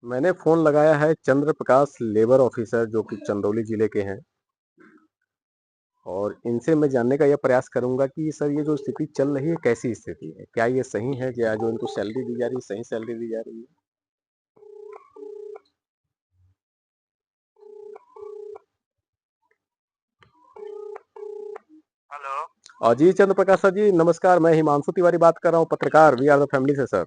मैंने फ़ोन लगाया है चंद्र प्रकाश लेबर ऑफ़िसर जो कि चंदौली ज़िले के हैं और इनसे मैं जानने का यह प्रयास करूँगा कि सर ये जो स्थिति चल रही है कैसी स्थिति है? क्या ये सही है? क्या जो इनको सैलरी दी जा रही है सही सैलरी दी जा रही है? हेलो। जी चंद्र प्रकाश सर जी नमस्कार, मैं हिमांशु तिवारी बात कर रहा हूँ पत्रकार वी आर द फैमिली से सर।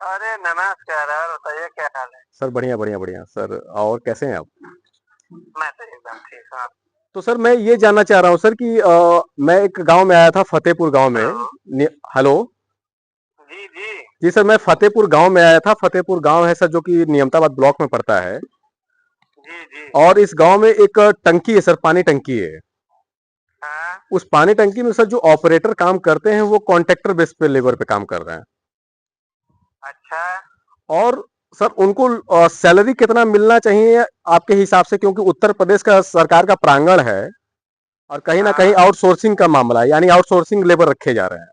अरे नमस्कार, और बताइए क्या हाल है? सर बढ़िया, बढ़िया, बढ़िया सर और कैसे हैं आप? मैं तो एकदम ठीक हूँ। तो सर मैं ये जानना चाह रहा हूँ सर कि मैं एक गाँव में आया था फ़तेहपुर गाँव में हेलो। हेलो? जी जी। जी सर मैं फ़तेहपुर गाँव में आया था। फ़तेहपुर गाँव है सर जो कि नियमताबाद ब्लॉक में पड़ता है। जी जी। और इस गांव में एक टंकी है सर, पानी टंकी है। हाँ। उस पानी टंकी में सर जो ऑपरेटर काम करते हैं वो कॉन्ट्रैक्टर बेस पे लेबर पे काम कर रहे हैं। अच्छा। और सर उनको सैलरी कितना मिलना चाहिए आपके हिसाब से, क्योंकि उत्तर प्रदेश का सरकार का प्रांगण है और कहीं ना कहीं हाँ। आउटसोर्सिंग का मामला है, यानी आउटसोर्सिंग लेबर रखे जा रहे हैं।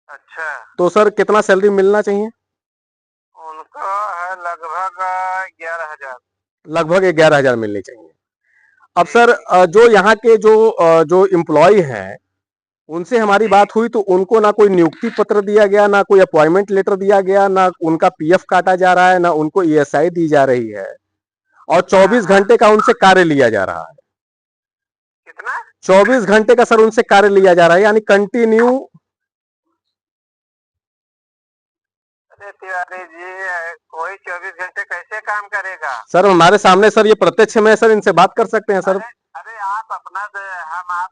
अच्छा। तो सर कितना सैलरी मिलना चाहिए? उनको है लगभग 11,000। लगभग 11,000 मिलनी चाहिए। अब जी सर जी। जो यहाँ के जो एम्प्लॉय हैं उनसे हमारी जी। बात हुई तो उनको ना कोई नियुक्ति पत्र दिया गया, ना कोई अपॉइंटमेंट लेटर दिया गया, ना उनका पीएफ काटा जा रहा है, ना उनको ईएसआई दी जा रही है। और हाँ 24 हाँ। घंटे का उनसे कार्य लिया जा रहा है। कितना? 24 घंटे का सर उनसे कार्य लिया जा रहा है, यानी कंटिन्यू। अरे तिवारी जी, कोई 24 घंटे कैसे काम करेगा? सर हमारे सामने सर ये प्रत्यक्ष में है सर, इनसे बात कर सकते हैं सर। अरे अरे आप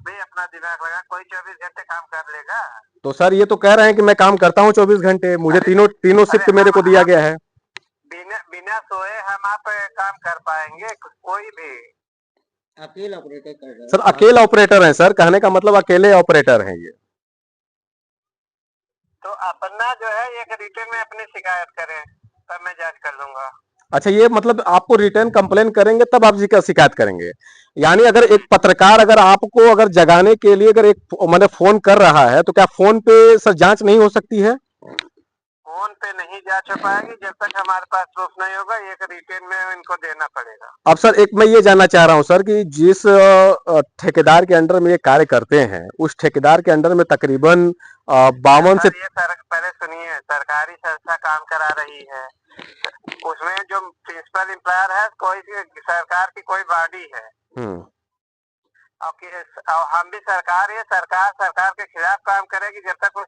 भी अपना दिमाग लगा, कोई 24 घंटे काम कर लेगा? तो सर ये तो कह रहे हैं कि मैं काम करता हूँ 24 घंटे, मुझे अरे तीनों तीनों अरे शिफ्ट मेरे को दिया गया है। बिना बिना सोए हम आप काम कर पाएंगे कोई भी? अकेला ऑपरेटर कर रहा है सर सर। अकेले ऑपरेटर हैं सर, कहने का मतलब अकेले ऑपरेटर हैं ये। तो अपना जो है एक रिटर्न में अपनी शिकायत करें, तब मैं जांच कर लूंगा। अच्छा ये मतलब आपको रिटर्न कंप्लेन करेंगे तब आप जी का शिकायत करेंगे? यानी अगर एक जी। पत्रकार अगर आपको अगर जगाने के लिए अगर एक मैंने फोन कर रहा है तो क्या फोन पे सर जांच नहीं हो सकती है? फोन पे नहीं जांच हो पाएगी जब तक हमारे पास प्रूफ नहीं होगा, एक रिटर्न में इनको देना पड़ेगा। अब सर एक मैं ये जानना चाह रहा हूं सर कि जिस ठेकेदार के अंडर में ये कार्य करते हैं उस ठेकेदार के अंडर में तकरीबन 52 से। सर ये पहले सुनिए, सरकारी संस्था काम करा रही है, उसमें जो प्रिंसिपल एम्प्लॉयर है कोई सरकार की कोई बॉडी है। और हम भी सरकार है, सरकार सरकार के खिलाफ काम करेगी जब तक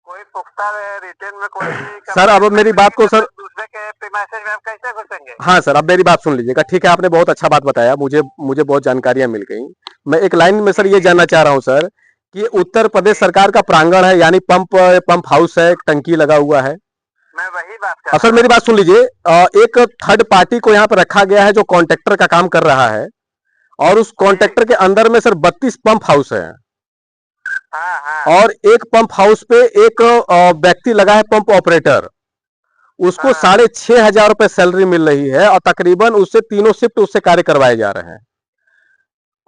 कोई पुख्ता रिटर्न में कोई सर अब मेरी बात को सर, दूसरे के प्रीमाइसेस में हम कैसे घुसेंगे? हाँ सर अब मेरी बात सुन लीजिएगा, ठीक है आपने बहुत अच्छा बात बताया, मुझे मुझे बहुत जानकारियां मिल गई। मैं एक लाइन में सर जी ये जी। जानना चाह रहा हूं सर कि उत्तर प्रदेश जी। सरकार का प्रांगण है, यानी पंप हाउस है, एक टंकी लगा हुआ है। मैं वही बात अब कर सर रहा मेरी हूँ। बात सुन लीजिए, एक थर्ड पार्टी को यहाँ पर रखा गया है जो कॉन्ट्रैक्टर का काम कर रहा है और उस जी। कॉन्ट्रैक्टर के अंदर में सर 32 पंप हाउस है। हाँ हाँ। और एक पंप हाउस पे एक व्यक्ति लगा है पंप ऑपरेटर, उसको हाँ 6,500 रुपए सैलरी मिल रही है और तकरीबन उससे तीनों शिफ्ट उससे कार्य करवाए जा रहे हैं।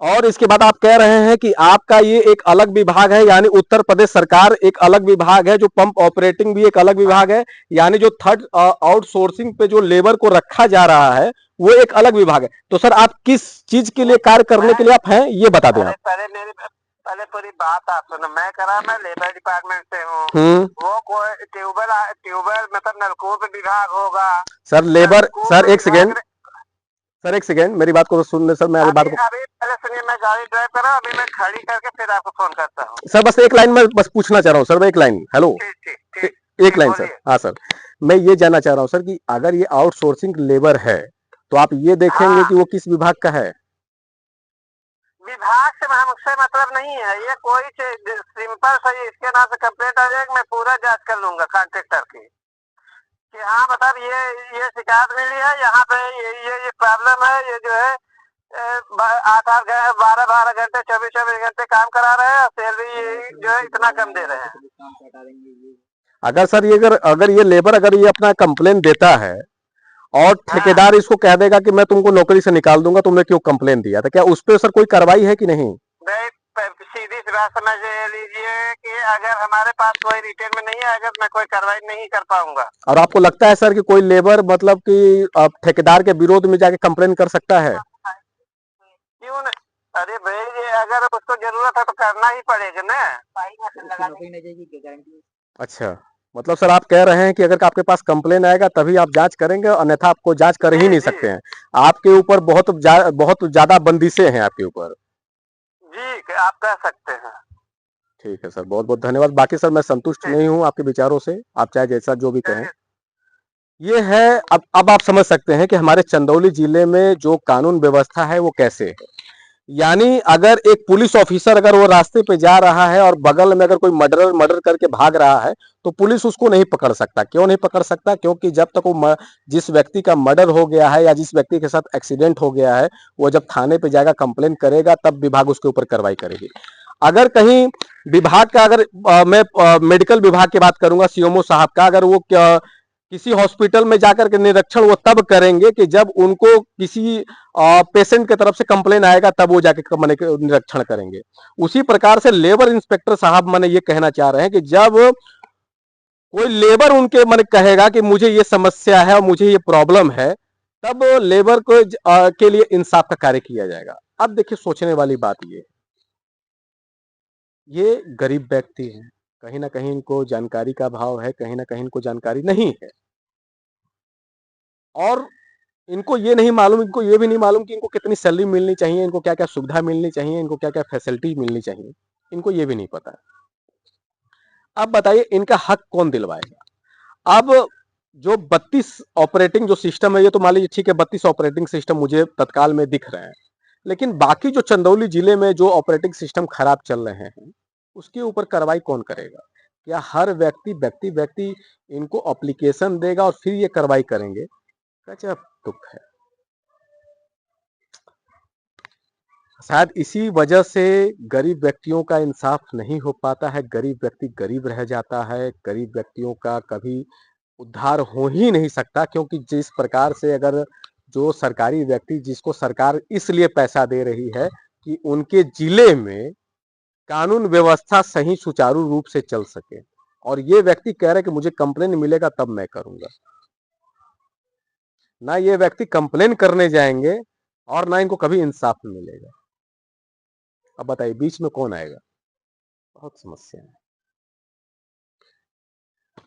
और इसके बाद आप कह रहे हैं कि आपका ये एक अलग विभाग है, यानी उत्तर प्रदेश सरकार एक अलग विभाग है, जो पंप ऑपरेटिंग भी एक अलग विभाग है, यानी जो थर्ड आउटसोर्सिंग पे जो लेबर को रखा जा रहा है वो एक अलग विभाग है। तो सर आप किस चीज के लिए कार्य करने के लिए आप हैं ये बता दें आप। पहले पूरी बात आप सुनो, मैं लेबर डिपार्टमेंट से हूँ। वो कोई ट्यूबवेल मतलब नलकूप विभाग होगा। सर लेबर सर एक विभाग सेकेंड, सर एक सेकेंड मेरी बात को सुन ले सर, मैं अभी बात को। अभी पहले सुनिए, मैं गाड़ी ड्राइव कर रहा हूँ, अभी मैं खड़ी करके फिर आपको फोन करता हूँ। सर बस एक लाइन में बस पूछना चाह रहा हूँ सर, मैं एक लाइन, हेलो। ठीक ठीक ए- ठीक। एक लाइन सर, हाँ सर मैं ये जानना चाह रहा हूँ सर कि अगर ये आउटसोर्सिंग लेबर है तो आप ये देखेंगे हाँ, कि वो किस विभाग का है? विभाग से हमसे मतलब नहीं है, ये कोई सिंपल सही इसके नाम से कंप्लेंट आ जाएगी, मैं पूरा जांच कर लूंगा कॉन्ट्रेक्टर की कि हाँ मतलब ये शिकायत मिली है, यहाँ पे ये प्रॉब्लम है, ये जो है 8-8 12-12 घंटे 24-24 घंटे काम करा रहे हैं और सैलरी जो है इतना कम दे रहे हैं। अगर सर ये अगर ये लेबर अगर ये अपना कंप्लेन देता है और हाँ ठेकेदार इसको कह देगा कि मैं तुमको नौकरी से निकाल दूंगा, तुमने क्यों कंप्लेन दिया था, क्या उस पर सर कोई कार्रवाई है कि नहीं? नहीं, सीधी सी बात समझ लीजिए कि अगर हमारे पास कोई रिटेल में नहीं आएगा तो मैं कोई कार्रवाई नहीं कर पाऊंगा। और आपको लगता है सर कि कोई लेबर मतलब कि ठेकेदार के विरोध में जाके कंप्लेन कर सकता है? क्यों नहीं? अरे भाई ये अगर उसको जरूरत है तो करना ही पड़ेगा ना। अच्छा, मतलब सर आप कह रहे हैं कि अगर आपके पास कंप्लेन आएगा तभी आप जांच करेंगे, अन्यथा आपको जांच कर ही जी नहीं जी सकते हैं। आपके ऊपर बहुत ज्यादा बंदिशें हैं आपके ऊपर। जी आप कह सकते हैं। ठीक है सर, बहुत बहुत धन्यवाद। बाकी सर मैं संतुष्ट ठीक नहीं हूँ आपके विचारों से, आप चाहे जैसा जो भी कहें। चलिए ये है, अब आप समझ सकते हैं कि हमारे चंदौली जिले में जो कानून व्यवस्था है वो कैसे है। यानी अगर एक पुलिस ऑफिसर अगर वो रास्ते पे जा रहा है और बगल में अगर कोई मर्डर करके भाग रहा है तो पुलिस उसको नहीं पकड़ सकता। क्यों नहीं पकड़ सकता? क्योंकि जब तक वो जिस व्यक्ति का मर्डर हो गया है या जिस व्यक्ति के साथ एक्सीडेंट हो गया है वो जब थाने पे जाएगा कंप्लेन करेगा तब विभाग उसके ऊपर कार्रवाई करेगी। अगर कहीं विभाग का अगर मैं मेडिकल विभाग की बात करूंगा, सीएमओ साहब का, अगर वो किसी हॉस्पिटल में जाकर के निरीक्षण वो तब करेंगे कि जब उनको किसी पेशेंट की तरफ से कंप्लेन आएगा तब वो जाके मैंने निरीक्षण करेंगे। उसी प्रकार से लेबर इंस्पेक्टर साहब मैंने ये कहना चाह रहे हैं कि जब कोई लेबर उनके मैंने कहेगा कि मुझे ये समस्या है और मुझे ये प्रॉब्लम है, तब लेबर को के लिए इंसाफ का कार्य किया जाएगा। अब देखिए सोचने वाली बात ये गरीब व्यक्ति हैं, कहीं ना कहीं इनको जानकारी का अभाव है, कहीं ना कहीं इनको जानकारी नहीं है और इनको ये नहीं मालूम, इनको ये भी नहीं मालूम कि इनको कितनी सैलरी मिलनी चाहिए, इनको क्या क्या सुविधा मिलनी चाहिए, इनको क्या क्या फैसिलिटी मिलनी चाहिए, इनको ये भी नहीं पता है। अब बताइए इनका हक कौन दिलवाएगा? अब जो 32 ऑपरेटिंग जो सिस्टम है, ये तो मान लीजिए ठीक है 32 ऑपरेटिंग सिस्टम मुझे तत्काल में दिख रहे हैं, लेकिन बाकी जो चंदौली जिले में जो ऑपरेटिंग सिस्टम खराब चल रहे हैं उसके ऊपर कार्रवाई कौन करेगा? क्या हर व्यक्ति इनको एप्लीकेशन देगा और फिर ये कार्रवाई करेंगे? गजब दुख है। शायद इसी वजह से गरीब व्यक्तियों का इंसाफ नहीं हो पाता है, गरीब व्यक्ति गरीब रह जाता है, गरीब व्यक्तियों का कभी उद्धार हो ही नहीं सकता, क्योंकि जिस प्रकार से अगर जो सरकारी व्यक्ति जिसको सरकार इसलिए पैसा दे रही है कि उनके जिले में कानून व्यवस्था सही सुचारू रूप से चल सके, और ये व्यक्ति कह रहे कि मुझे कंप्लेन मिलेगा तब मैं करूंगा। ना ये व्यक्ति कंप्लेन करने जाएंगे और ना इनको कभी इंसाफ मिलेगा। अब बताइए बीच में कौन आएगा? बहुत समस्या है।